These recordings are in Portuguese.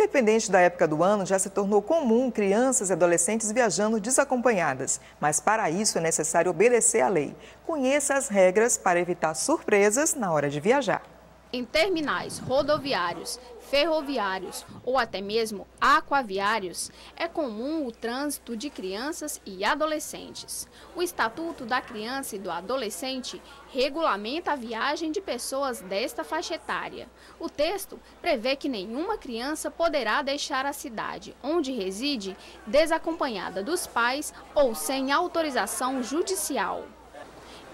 Independente da época do ano, já se tornou comum crianças e adolescentes viajando desacompanhadas. Mas para isso é necessário obedecer à lei. Conheça as regras para evitar surpresas na hora de viajar. Em terminais rodoviários, ferroviários ou até mesmo aquaviários, é comum o trânsito de crianças e adolescentes. O Estatuto da Criança e do Adolescente regulamenta a viagem de pessoas desta faixa etária. O texto prevê que nenhuma criança poderá deixar a cidade onde reside desacompanhada dos pais ou sem autorização judicial.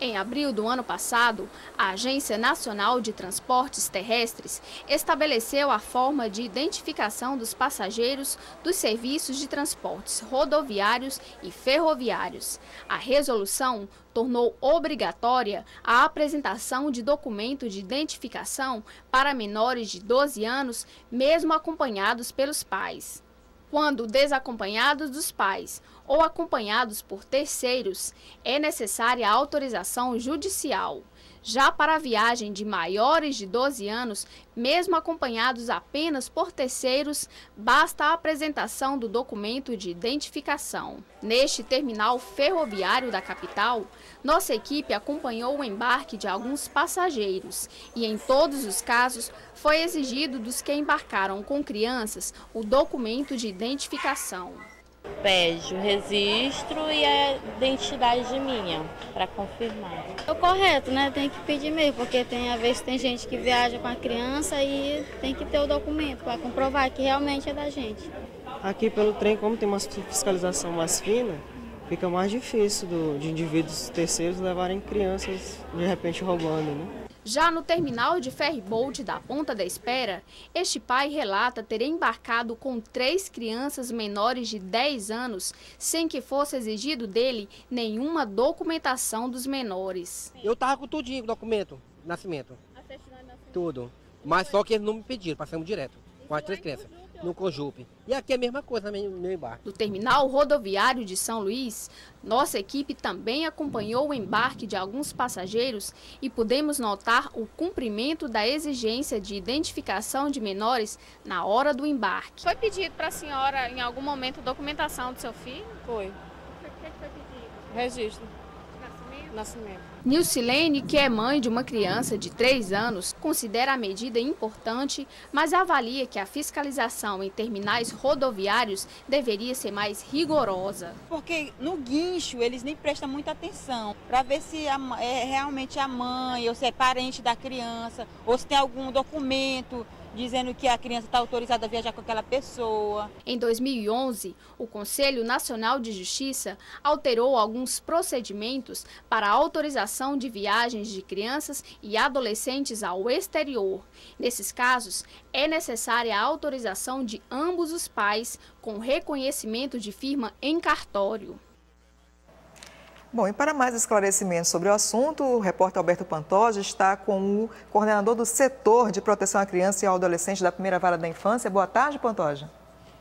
Em abril do ano passado, a Agência Nacional de Transportes Terrestres estabeleceu a forma de identificação dos passageiros dos serviços de transportes rodoviários e ferroviários. A resolução tornou obrigatória a apresentação de documento de identificação para menores de 12 anos, mesmo acompanhados pelos pais. Quando desacompanhados dos pais ou acompanhados por terceiros, é necessária a autorização judicial. Já para a viagem de maiores de 12 anos, mesmo acompanhados apenas por terceiros, basta a apresentação do documento de identificação. Neste terminal ferroviário da capital, nossa equipe acompanhou o embarque de alguns passageiros e, em todos os casos, foi exigido dos que embarcaram com crianças o documento de identificação. Pede o registro e a identidade minha, para confirmar. É o correto, né? Tem que pedir mesmo, porque às vezes tem gente que viaja com a criança e tem que ter o documento para comprovar que realmente é da gente. Aqui pelo trem, como tem uma fiscalização mais fina, fica mais difícil de indivíduos terceiros levarem crianças de repente roubando, né? Já no terminal de ferryboat da Ponta da Espera, este pai relata ter embarcado com 3 crianças menores de 10 anos, sem que fosse exigido dele nenhuma documentação dos menores. Eu estava com tudinho, documento de nascimento, tudo. Mas só que eles não me pediram, passamos direto, com as 3 crianças, no Cojupe. E aqui é a mesma coisa, meu embarque. No terminal rodoviário de São Luís, nossa equipe também acompanhou o embarque de alguns passageiros e pudemos notar o cumprimento da exigência de identificação de menores na hora do embarque. Foi pedido para a senhora, em algum momento, documentação do seu filho? Foi. O que foi pedido? Registro. Nascimento. Nilcilene, que é mãe de uma criança de 3 anos, considera a medida importante, mas avalia que a fiscalização em terminais rodoviários deveria ser mais rigorosa. Porque no guincho eles nem prestam muita atenção para ver se é realmente a mãe ou se é parente da criança ou se tem algum documento dizendo que a criança está autorizada a viajar com aquela pessoa. Em 2011, o Conselho Nacional de Justiça alterou alguns procedimentos para a autorização de viagens de crianças e adolescentes ao exterior. Nesses casos, é necessária a autorização de ambos os pais, com reconhecimento de firma em cartório. Bom, e para mais esclarecimentos sobre o assunto, o repórter Alberto Pantoja está com o coordenador do setor de proteção à criança e ao adolescente da Primeira Vara da Infância. Boa tarde, Pantoja.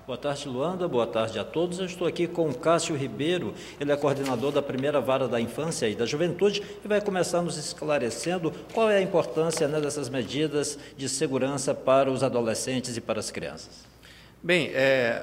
Boa tarde, Luanda. Boa tarde a todos. Eu estou aqui com o Cássio Ribeiro, ele é coordenador da Primeira Vara da Infância e da Juventude e vai começar nos esclarecendo qual é a importância, né, dessas medidas de segurança para os adolescentes e para as crianças. Bem,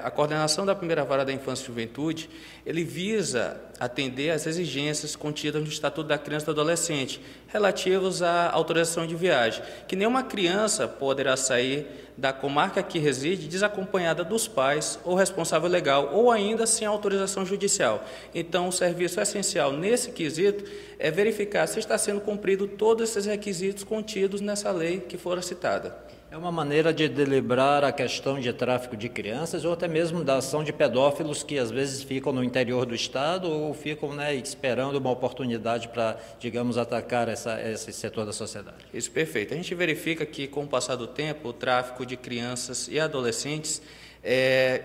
a coordenação da Primeira Vara da Infância e Juventude, ele visa atender às exigências contidas no Estatuto da Criança e do Adolescente, relativos à autorização de viagem, que nenhuma criança poderá sair da comarca que reside desacompanhada dos pais ou responsável legal, ou ainda sem autorização judicial. Então, o serviço essencial nesse quesito é verificar se está sendo cumprido todos esses requisitos contidos nessa lei que fora citada. É uma maneira de deliberar a questão de tráfico de crianças ou até mesmo da ação de pedófilos que às vezes ficam no interior do estado ou ficam, né, esperando uma oportunidade para, digamos, atacar esse setor da sociedade. Isso, perfeito. A gente verifica que, com o passar do tempo, o tráfico de crianças e adolescentes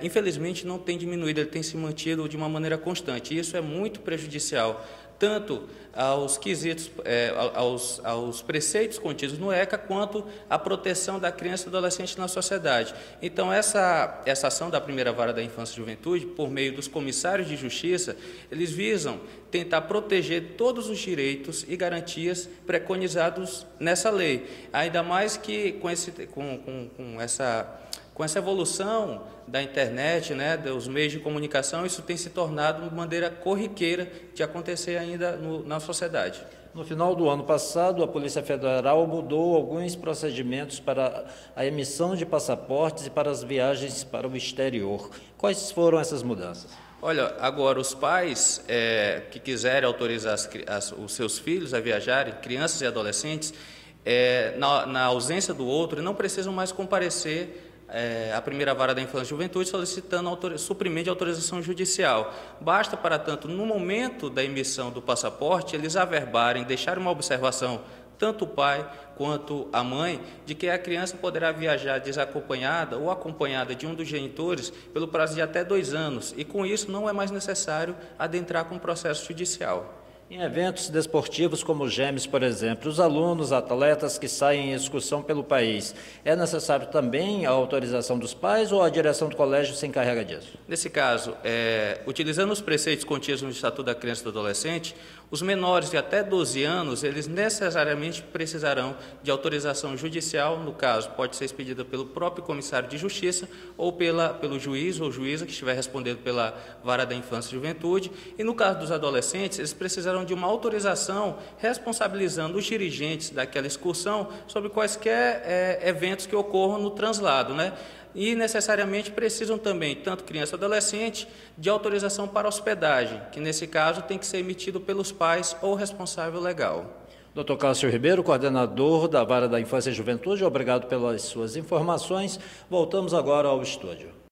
infelizmente não tem diminuído, ele tem se mantido de uma maneira constante. E isso é muito prejudicial, tanto aos quesitos, aos preceitos contidos no ECA, quanto à proteção da criança e do adolescente na sociedade. Então, essa ação da Primeira Vara da Infância e Juventude, por meio dos comissários de justiça, eles visam tentar proteger todos os direitos e garantias preconizados nessa lei. Ainda mais que com essa Com essa evolução da internet, né, dos meios de comunicação, isso tem se tornado uma maneira corriqueira de acontecer ainda na sociedade. No final do ano passado, a Polícia Federal mudou alguns procedimentos para a emissão de passaportes e para as viagens para o exterior. Quais foram essas mudanças? Olha, agora os pais que quiserem autorizar os seus filhos a viajarem, crianças e adolescentes, na ausência do outro, não precisam mais comparecer à primeira vara da infância e juventude solicitando suprimento de autorização judicial. Basta, para tanto, no momento da emissão do passaporte, eles averbarem, deixarem uma observação, tanto o pai quanto a mãe, de que a criança poderá viajar desacompanhada ou acompanhada de um dos genitores pelo prazo de até 2 anos, e com isso não é mais necessário adentrar com o processo judicial. Em eventos desportivos como os Gêmeos, por exemplo, os alunos, atletas que saem em excursão pelo país, é necessário também a autorização dos pais ou a direção do colégio se encarrega disso? Nesse caso, utilizando os preceitos contidos no Estatuto da Criança e do Adolescente, os menores de até 12 anos, eles necessariamente precisarão de autorização judicial, no caso, pode ser expedida pelo próprio comissário de justiça ou pelo juiz ou juíza que estiver respondendo pela vara da infância e juventude, e no caso dos adolescentes, eles precisarão de uma autorização responsabilizando os dirigentes daquela excursão sobre quaisquer eventos que ocorram no translado, né? E necessariamente precisam também, tanto criança e adolescente, de autorização para hospedagem, que nesse caso tem que ser emitido pelos pais ou responsável legal. Dr. Cássio Ribeiro, coordenador da Vara da Infância e Juventude, obrigado pelas suas informações. Voltamos agora ao estúdio.